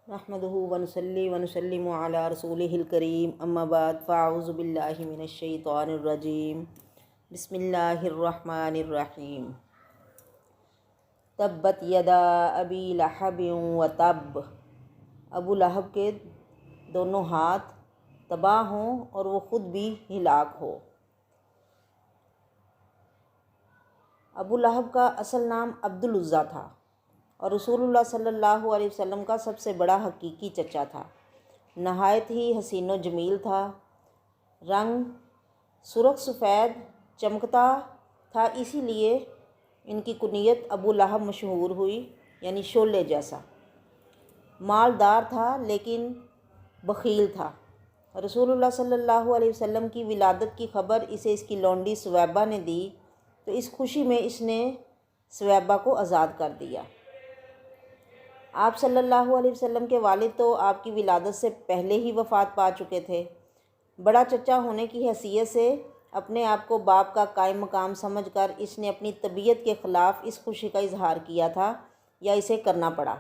نحمدہ ونصلی ونسلم علی رسولہ الکریم اما بعد فاعوذ باللہ من الشیطان الرجیم بسم اللہ الرحمن الرحیم تبت یدا ابی لہب وتب، ابو لہب کے دونوں ہاتھ تباہ ہوں اور وہ خود بھی ہلاک ہو۔ ابو لہب کا اصل نام عبد العزیٰ تھا اور رسول اللہ صلی اللہ علیہ وسلم کا سب سے بڑا حقیقی چچا تھا۔ نہایت ہی حسین و جمیل تھا، رنگ سرخ سفید چمکتا تھا، اسی لیے ان کی کنیت ابو لہب مشہور ہوئی، یعنی شعلے جیسا۔ مالدار تھا لیکن بخیل تھا۔ رسول اللہ صلی اللہ علیہ وسلم کی ولادت کی خبر اسے اس کی لونڈی سویبہ نے دی تو اس خوشی میں اس نے سویبہ کو آزاد کر دیا۔ آپ صلی اللہ علیہ وسلم کے والد تو آپ کی ولادت سے پہلے ہی وفات پا چکے تھے۔ بڑا چچا ہونے کی حیثیت سے اپنے آپ کو باپ کا قائم مقام سمجھ کر اس نے اپنی طبیعت کے خلاف اس خوشی کا اظہار کیا تھا یا اسے کرنا پڑا۔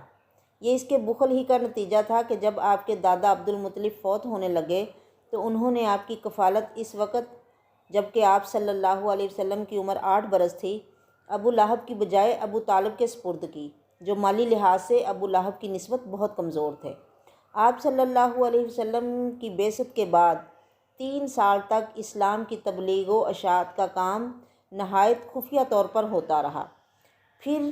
یہ اس کے بخل ہی کا نتیجہ تھا کہ جب آپ کے دادا عبد المطلب فوت ہونے لگے تو انہوں نے آپ کی کفالت اس وقت جب کہ آپ صلی اللہ علیہ وسلم کی عمر 8 برس تھی، ابو لہب کی بجائے ابو طالب کے سپرد کی، جو مالی لحاظ سے ابو لہب کی نسبت بہت کمزور تھے۔ آپ صلی اللہ علیہ وسلم کی بعثت کے بعد 3 سال تک اسلام کی تبلیغ و اشاعت کا کام نہایت خفیہ طور پر ہوتا رہا۔ پھر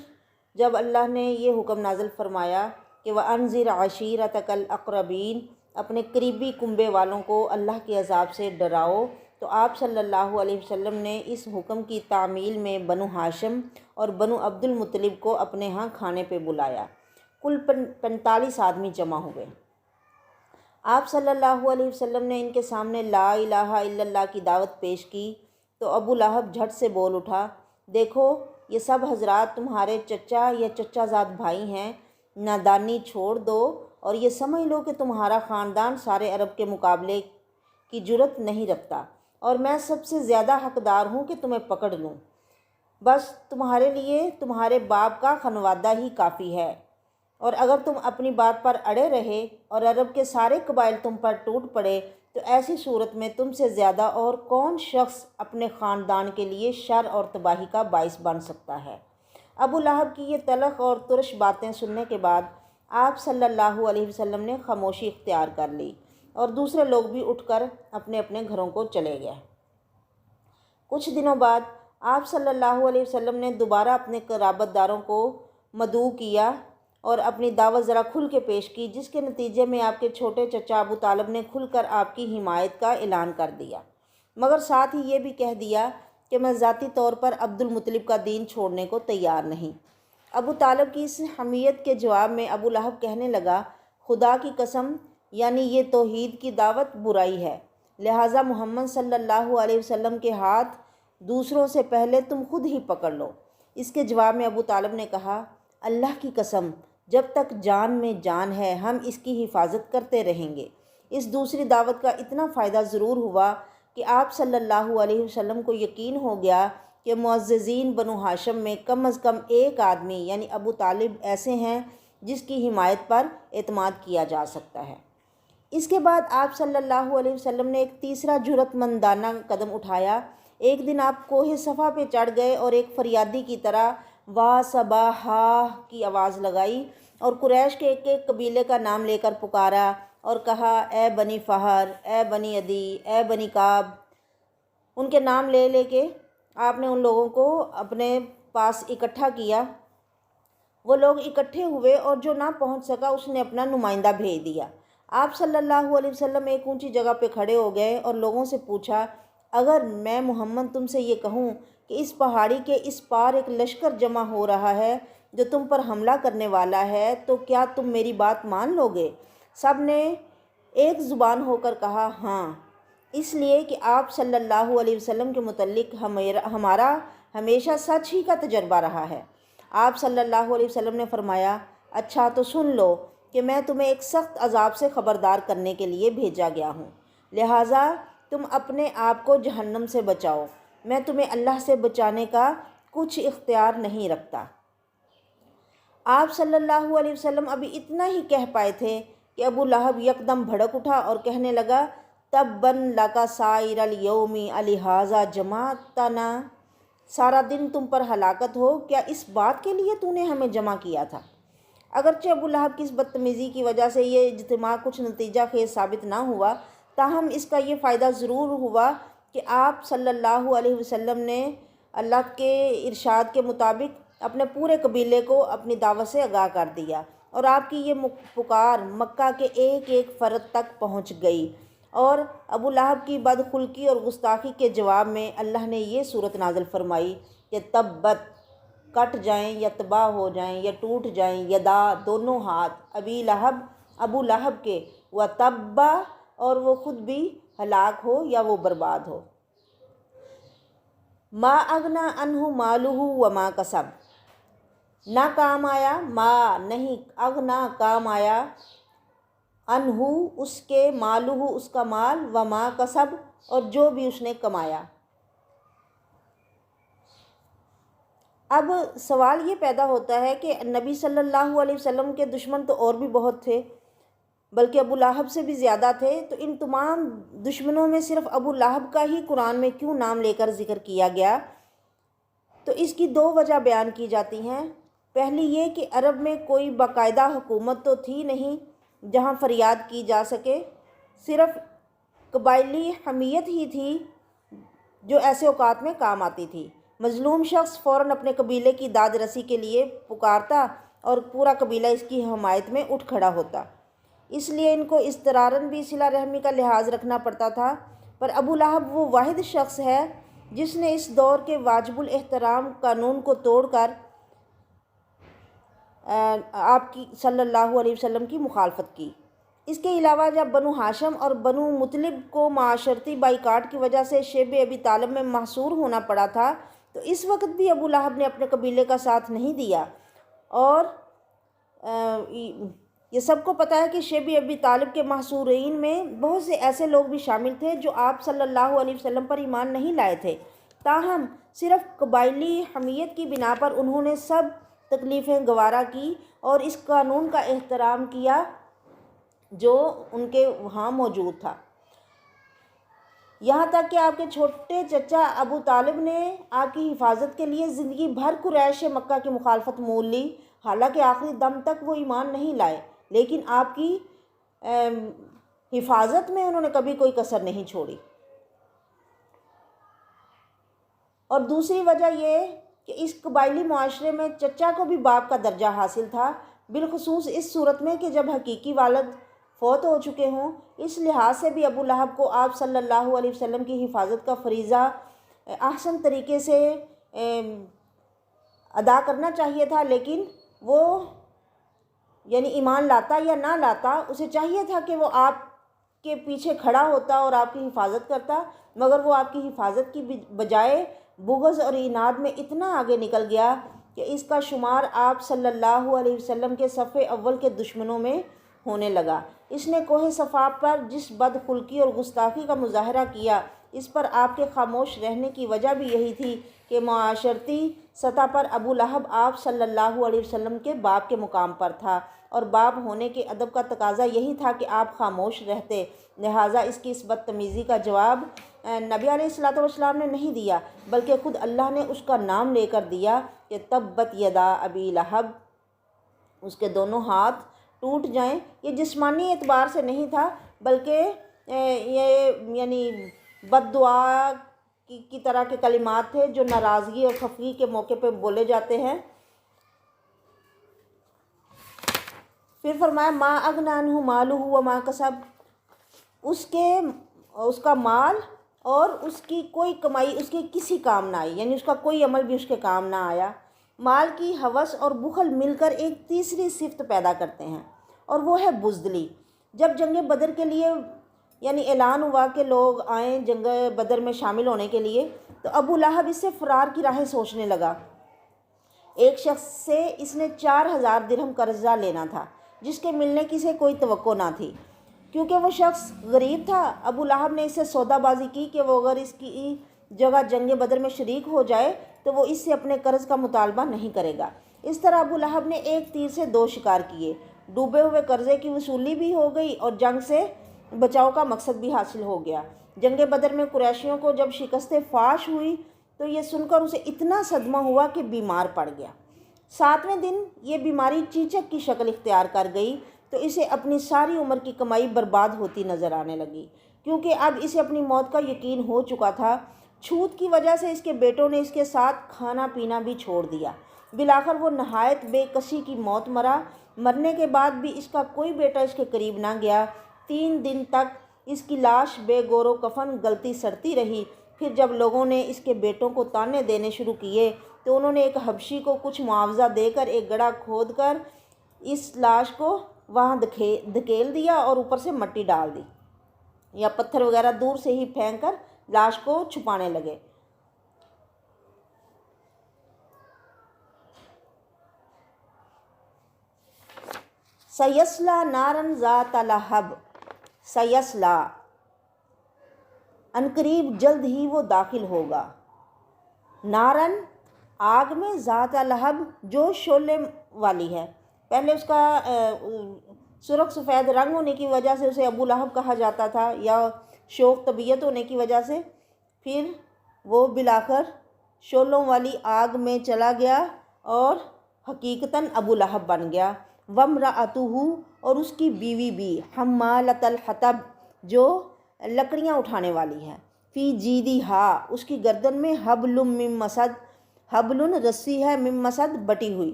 جب اللہ نے یہ حکم نازل فرمایا کہ وَأَنذِرْ عَشِيرَتَكَ الْأَقْرَبِينَ، اپنے قریبی کنبے والوں کو اللہ کے عذاب سے ڈراؤ، تو آپ صلی اللہ علیہ وسلم نے اس حکم کی تعمیل میں بنو ہاشم اور بنو عبد المطلب کو اپنے ہاں کھانے پہ بلایا۔ کل 45 آدمی جمع ہوئے۔ آپ صلی اللہ علیہ وسلم نے ان کے سامنے لا الہ الا اللہ کی دعوت پیش کی تو ابو لہب جھٹ سے بول اٹھا، دیکھو یہ سب حضرات تمہارے چچا یا چچا زاد بھائی ہیں، نادانی چھوڑ دو اور یہ سمجھ لو کہ تمہارا خاندان سارے عرب کے مقابلے کی جرت نہیں رکھتا اور میں سب سے زیادہ حقدار ہوں کہ تمہیں پکڑ لوں۔ بس تمہارے لیے تمہارے باپ کا خنوادہ ہی کافی ہے، اور اگر تم اپنی بات پر اڑے رہے اور عرب کے سارے قبائل تم پر ٹوٹ پڑے تو ایسی صورت میں تم سے زیادہ اور کون شخص اپنے خاندان کے لیے شر اور تباہی کا باعث بن سکتا ہے۔ ابو لہب کی یہ تلخ اور ترش باتیں سننے کے بعد آپ صلی اللہ علیہ وسلم نے خاموشی اختیار کر لی اور دوسرے لوگ بھی اٹھ کر اپنے اپنے گھروں کو چلے گئے۔ کچھ دنوں بعد آپ صلی اللہ علیہ وسلم نے دوبارہ اپنے قرابت داروں کو مدعو کیا اور اپنی دعوت ذرا کھل کے پیش کی، جس کے نتیجے میں آپ کے چھوٹے چچا ابو طالب نے کھل کر آپ کی حمایت کا اعلان کر دیا، مگر ساتھ ہی یہ بھی کہہ دیا کہ میں ذاتی طور پر عبد المطلب کا دین چھوڑنے کو تیار نہیں۔ ابو طالب کی اس حمیت کے جواب میں ابو لہب کہنے لگا، خدا کی قسم، یعنی یہ توحید کی دعوت برائی ہے، لہٰذا محمد صلی اللہ علیہ وسلم کے ہاتھ دوسروں سے پہلے تم خود ہی پکڑ لو۔ اس کے جواب میں ابو طالب نے کہا، اللہ کی قسم، جب تک جان میں جان ہے ہم اس کی حفاظت کرتے رہیں گے۔ اس دوسری دعوت کا اتنا فائدہ ضرور ہوا کہ آپ صلی اللہ علیہ وسلم کو یقین ہو گیا کہ معززین بنو ہاشم میں کم از کم ایک آدمی یعنی ابو طالب ایسے ہیں جس کی حمایت پر اعتماد کیا جا سکتا ہے۔ اس کے بعد آپ صلی اللہ علیہ وسلم نے ایک تیسرا جرأت مندانہ قدم اٹھایا۔ ایک دن آپ کوہ صفا پہ چڑھ گئے اور ایک فریادی کی طرح واہ صباحا کی آواز لگائی اور قریش کے ایک ایک قبیلے کا نام لے کر پکارا اور کہا، اے بنی فہر، اے بنی عدی، اے بنی کعب۔ ان کے نام لے لے کے آپ نے ان لوگوں کو اپنے پاس اکٹھا کیا۔ وہ لوگ اکٹھے ہوئے اور جو نہ پہنچ سکا اس نے اپنا نمائندہ بھیج دیا۔ آپ صلی اللہ علیہ وسلم ایک اونچی جگہ پہ کھڑے ہو گئے اور لوگوں سے پوچھا، اگر میں محمد تم سے یہ کہوں کہ اس پہاڑی کے اس پار ایک لشکر جمع ہو رہا ہے جو تم پر حملہ کرنے والا ہے تو کیا تم میری بات مان لو گے؟ سب نے ایک زبان ہو کر کہا، ہاں، اس لیے کہ آپ صلی اللہ علیہ وسلم کے متعلق ہمارا ہمیشہ سچ ہی کا تجربہ رہا ہے۔ آپ صلی اللہ علیہ وسلم نے فرمایا، اچھا تو سن لو کہ میں تمہیں ایک سخت عذاب سے خبردار کرنے کے لیے بھیجا گیا ہوں، لہٰذا تم اپنے آپ کو جہنم سے بچاؤ، میں تمہیں اللہ سے بچانے کا کچھ اختیار نہیں رکھتا۔ آپ صلی اللہ علیہ وسلم ابھی اتنا ہی کہہ پائے تھے کہ ابو لہب یکدم بھڑک اٹھا اور کہنے لگا، تباً لکا سائر الیوم الہٰذا جمعتنا، سارا دن تم پر ہلاکت ہو، کیا اس بات کے لیے تو نے ہمیں جمع کیا تھا؟ اگرچہ ابو لہب کی اس بدتمیزی کی وجہ سے یہ اجتماع کچھ نتیجہ خیز ثابت نہ ہوا، تاہم اس کا یہ فائدہ ضرور ہوا کہ آپ صلی اللہ علیہ وسلم نے اللہ کے ارشاد کے مطابق اپنے پورے قبیلے کو اپنی دعوت سے آگاہ کر دیا، اور آپ کی یہ پکار مکہ کے ایک ایک فرد تک پہنچ گئی۔ اور ابو لہب کی بدخلقی اور گستاخی کے جواب میں اللہ نے یہ صورت نازل فرمائی کہ تبت، کٹ جائیں یا تباہ ہو جائیں یا ٹوٹ جائیں، یدا، دونوں ہاتھ، ابو لہب کے، و تبا، اور وہ خود بھی ہلاک ہو یا وہ برباد ہو۔ ما اغنا عنہ مالہ وما کسب، نہ کام آیا، ما نہیں، اغنا کام آیا، عنہ اس کے، مالہ اس کا مال، وما کسب اور جو بھی اس نے کمایا۔ اب سوال یہ پیدا ہوتا ہے کہ نبی صلی اللہ علیہ وسلم کے دشمن تو اور بھی بہت تھے، بلکہ ابو لہب سے بھی زیادہ تھے، تو ان تمام دشمنوں میں صرف ابو لہب کا ہی قرآن میں کیوں نام لے کر ذکر کیا گیا؟ تو اس کی دو وجہ بیان کی جاتی ہیں۔ پہلی یہ کہ عرب میں کوئی باقاعدہ حکومت تو تھی نہیں جہاں فریاد کی جا سکے، صرف قبائلی حمیت ہی تھی جو ایسے اوقات میں کام آتی تھی۔ مظلوم شخص فوراً اپنے قبیلے کی داد رسی کے لیے پکارتا اور پورا قبیلہ اس کی حمایت میں اٹھ کھڑا ہوتا، اس لیے ان کو اضطراراً بھی صلہ رحمی کا لحاظ رکھنا پڑتا تھا۔ پر ابو لہب وہ واحد شخص ہے جس نے اس دور کے واجب الاحترام قانون کو توڑ کر آپ کی صلی اللہ علیہ وسلم کی مخالفت کی۔ اس کے علاوہ جب بنو ہاشم اور بنو مطلب کو معاشرتی بائیکاٹ کی وجہ سے شیب ابی طالب میں محصور ہونا پڑا تھا، تو اس وقت بھی ابو لہب نے اپنے قبیلے کا ساتھ نہیں دیا۔ اور یہ سب کو پتہ ہے کہ شیب ابی طالب کے محصورین میں بہت سے ایسے لوگ بھی شامل تھے جو آپ صلی اللہ علیہ وسلم پر ایمان نہیں لائے تھے، تاہم صرف قبائلی حمیت کی بنا پر انہوں نے سب تکلیفیں گوارا کی اور اس قانون کا احترام کیا جو ان کے وہاں موجود تھا۔ یہاں تک کہ آپ کے چھوٹے چچا ابو طالب نے آپ کی حفاظت کے لیے زندگی بھر قریش مکہ کی مخالفت مول لی، حالانکہ آخری دم تک وہ ایمان نہیں لائے، لیکن آپ کی حفاظت میں انہوں نے کبھی کوئی کسر نہیں چھوڑی۔ اور دوسری وجہ یہ کہ اس قبائلی معاشرے میں چچا کو بھی باپ کا درجہ حاصل تھا، بالخصوص اس صورت میں کہ جب حقیقی والد فوت ہو چکے ہوں۔ اس لحاظ سے بھی ابو لہب کو آپ صلی اللہ علیہ وسلم کی حفاظت کا فریضہ احسن طریقے سے ادا کرنا چاہیے تھا، لیکن وہ یعنی ایمان لاتا یا نہ لاتا، اسے چاہیے تھا کہ وہ آپ کے پیچھے کھڑا ہوتا اور آپ کی حفاظت کرتا، مگر وہ آپ کی حفاظت کی بجائے بغض اور عناد میں اتنا آگے نکل گیا کہ اس کا شمار آپ صلی اللہ علیہ وسلم کے صف اول کے دشمنوں میں ہونے لگا۔ اس نے کوہ صفا پر جس بدخلقی اور گستاخی کا مظاہرہ کیا، اس پر آپ کے خاموش رہنے کی وجہ بھی یہی تھی کہ معاشرتی سطح پر ابو لہب آپ صلی اللہ علیہ وسلم کے باپ کے مقام پر تھا، اور باپ ہونے کے ادب کا تقاضا یہی تھا کہ آپ خاموش رہتے، لہٰذا اس کی اس بدتمیزی کا جواب نبی علیہ السلام نے نہیں دیا، بلکہ خود اللہ نے اس کا نام لے کر دیا کہ تبت یدا ابی لہب، اس کے دونوں ہاتھ ٹوٹ جائیں۔ یہ جسمانی اعتبار سے نہیں تھا، بلکہ یہ یعنی بد دعا کی طرح کے کلمات تھے جو ناراضگی اور خفگی کے موقع پہ بولے جاتے ہیں۔ پھر فرمایا ما اغنی عنہ مالہ وما کسب، اس کا مال اور اس کی کوئی کمائی اس کے کسی کام نہ آئی، یعنی اس کا کوئی عمل بھی اس کے کام نہ آیا۔ مال کی ہوس اور بخل مل کر ایک تیسری صفت پیدا کرتے ہیں، اور وہ ہے بزدلی۔ جب جنگ بدر کے لیے یعنی اعلان ہوا کہ لوگ آئیں جنگ بدر میں شامل ہونے کے لیے، تو ابو لہب اس سے فرار کی راہیں سوچنے لگا۔ ایک شخص سے اس نے 4000 درہم قرضہ لینا تھا، جس کے ملنے کی سے کوئی توقع نہ تھی۔ کیونکہ وہ شخص غریب تھا، ابو لہب نے اس سے سودا بازی کی کہ وہ اگر اس کی جگہ جنگ بدر میں شریک ہو جائے تو وہ اس سے اپنے قرض کا مطالبہ نہیں کرے گا۔ اس طرح ابو لہب نے ایک تیر سے دو شکار کیے، ڈوبے ہوئے قرضے کی وصولی بھی ہو گئی اور جنگ سے بچاؤ کا مقصد بھی حاصل ہو گیا۔ جنگ بدر میں قریشیوں کو جب شکست فاش ہوئی تو یہ سن کر اسے اتنا صدمہ ہوا کہ بیمار پڑ گیا۔ 7ویں دن یہ بیماری چیچک کی شکل اختیار کر گئی تو اسے اپنی ساری عمر کی کمائی برباد ہوتی نظر آنے لگی، کیونکہ اب اسے اپنی موت کا یقین ہو چکا تھا۔ چھوت کی وجہ سے اس کے بیٹوں نے اس کے ساتھ کھانا پینا بھی چھوڑ دیا۔ بالآخر وہ نہایت بے کسی کی موت مرا۔ مرنے کے بعد بھی اس کا کوئی بیٹا اس کے قریب نہ گیا۔ 3 دن تک اس کی لاش بے گور و کفن گلتی سڑتی رہی۔ پھر جب لوگوں نے اس کے بیٹوں کو طعنے دینے شروع کیے تو انہوں نے ایک حبشی کو کچھ معاوضہ دے کر ایک گڑھا کھود کر اس لاش کو وہاں دھکیل دیا اور اوپر سے مٹی ڈال دی یا پتھر وغیرہ دور سے ہی پھینک کر لاش کو چھپانے لگے۔ سیسلا نارن ذات لہب، سیسلا عنقریب جلد ہی وہ داخل ہوگا، نارن آگ میں، ذات لہب جو شعلے والی ہے۔ پہلے اس کا سرخ سفید رنگ ہونے کی وجہ سے اسے ابو لہب کہا جاتا تھا یا شوخ طبیعت ہونے کی وجہ سے، پھر وہ بالآخر شعلوں والی آگ میں چلا گیا اور حقیقتاً ابو لہب بن گیا۔ وامرأتہ، اور اس کی بیوی بھی، حمالۃ الحطب، جو لکڑیاں اٹھانے والی ہے، فی جیدہا، اس کی گردن میں، حبل من مسد، حبل رسی ہے، من مسد بٹی ہوئی۔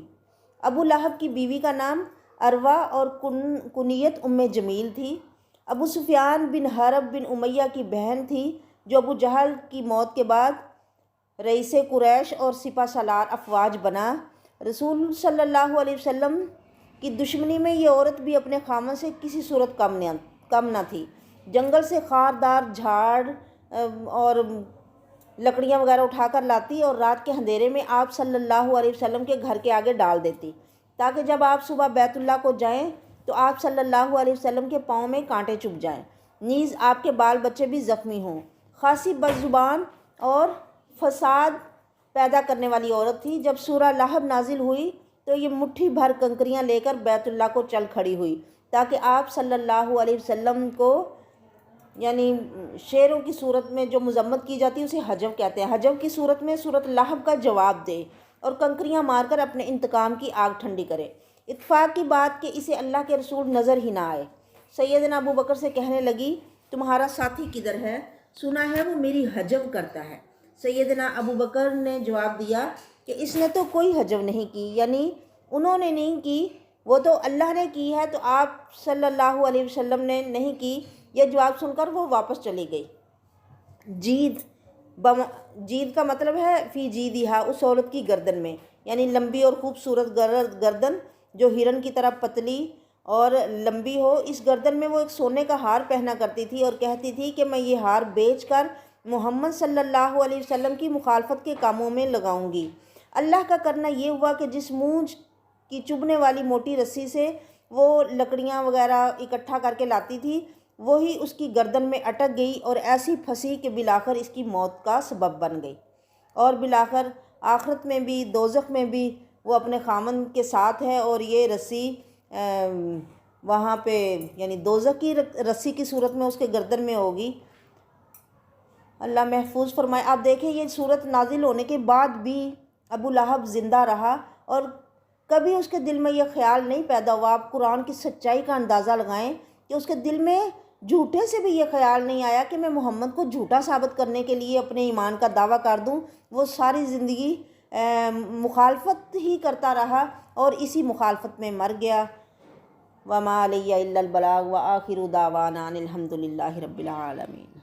ابو لہب کی بیوی کا نام اروا اور کنیت جمیل تھی۔ ابو سفیان بن حرب بن امیہ کی بہن تھی، جو ابو جہل کی موت کے بعد رئیس قریش اور سپہ سالار افواج بنا۔ رسول صلی اللہ علیہ وسلم کی دشمنی میں یہ عورت بھی اپنے خامن سے کسی صورت کم نہ تھی۔ جنگل سے خاردار جھاڑ اور لکڑیاں وغیرہ اٹھا کر لاتی اور رات کے اندھیرے میں آپ صلی اللہ علیہ وسلم کے گھر کے آگے ڈال دیتی، تاکہ جب آپ صبح بیت اللہ کو جائیں تو آپ صلی اللہ علیہ وسلم کے پاؤں میں کانٹے چبھ جائیں، نیز آپ کے بال بچے بھی زخمی ہوں۔ خاصی بد زبان اور فساد پیدا کرنے والی عورت تھی۔ جب سورہ لہب نازل ہوئی تو یہ مٹھی بھر کنکریاں لے کر بیت اللہ کو چل کھڑی ہوئی، تاکہ آپ صلی اللہ علیہ وسلم کو، یعنی شیروں کی صورت میں جو مذمت کی جاتی ہے اسے حجب کہتے ہیں، حجب کی صورت میں سورۃ لہب کا جواب دے اور کنکریاں مار کر اپنے انتقام کی آگ ٹھنڈی کرے۔ اتفاق کی بات کہ اسے اللہ کے رسول نظر ہی نہ آئے۔ سیدنا ابو بکر سے کہنے لگی، تمہارا ساتھی کدھر ہے؟ سنا ہے وہ میری حجب کرتا ہے۔ سیدنا ابو بکر نے جواب دیا کہ اس نے تو کوئی حجب نہیں کی، یعنی انہوں نے نہیں کی، وہ تو اللہ نے کی ہے، تو آپ صلی اللہ علیہ وسلم نے نہیں کی۔ یہ جواب سن کر وہ واپس چلی گئی۔ جید کا مطلب ہے فی جیدہا، اس عورت کی گردن میں، یعنی لمبی اور خوبصورت گردن جو ہرن کی طرح پتلی اور لمبی ہو۔ اس گردن میں وہ ایک سونے کا ہار پہنا کرتی تھی اور کہتی تھی کہ میں یہ ہار بیچ کر محمد صلی اللہ علیہ وسلم کی مخالفت کے کاموں میں لگاؤں گی۔ اللہ کا کرنا یہ ہوا کہ جس مونجھ کی چبھنے والی موٹی رسی سے وہ لکڑیاں وغیرہ اکٹھا کر کے لاتی تھی، وہی اس کی گردن میں اٹک گئی اور ایسی پھنسی کہ بالآخر اس کی موت کا سبب بن گئی، اور بالآخر آخرت میں بھی دوزخ میں بھی وہ اپنے خامن کے ساتھ ہے، اور یہ رسی وہاں پہ یعنی دوزخ کی رسی کی صورت میں اس کے گردن میں ہوگی۔ اللہ محفوظ فرمائے۔ آپ دیکھیں یہ صورت نازل ہونے کے بعد بھی ابو لہب زندہ رہا اور کبھی اس کے دل میں یہ خیال نہیں پیدا ہوا۔ آپ قرآن کی سچائی کا اندازہ لگائیں کہ اس کے دل میں جھوٹے سے بھی یہ خیال نہیں آیا کہ میں محمد کو جھوٹا ثابت کرنے کے لیے اپنے ایمان کا دعویٰ کر دوں۔ وہ ساری زندگی مخالفت ہی کرتا رہا اور اسی مخالفت میں مر گیا۔ وما علیہ الا البلاغ وآخر دعوانا ان الحمد للہ رب العالمین۔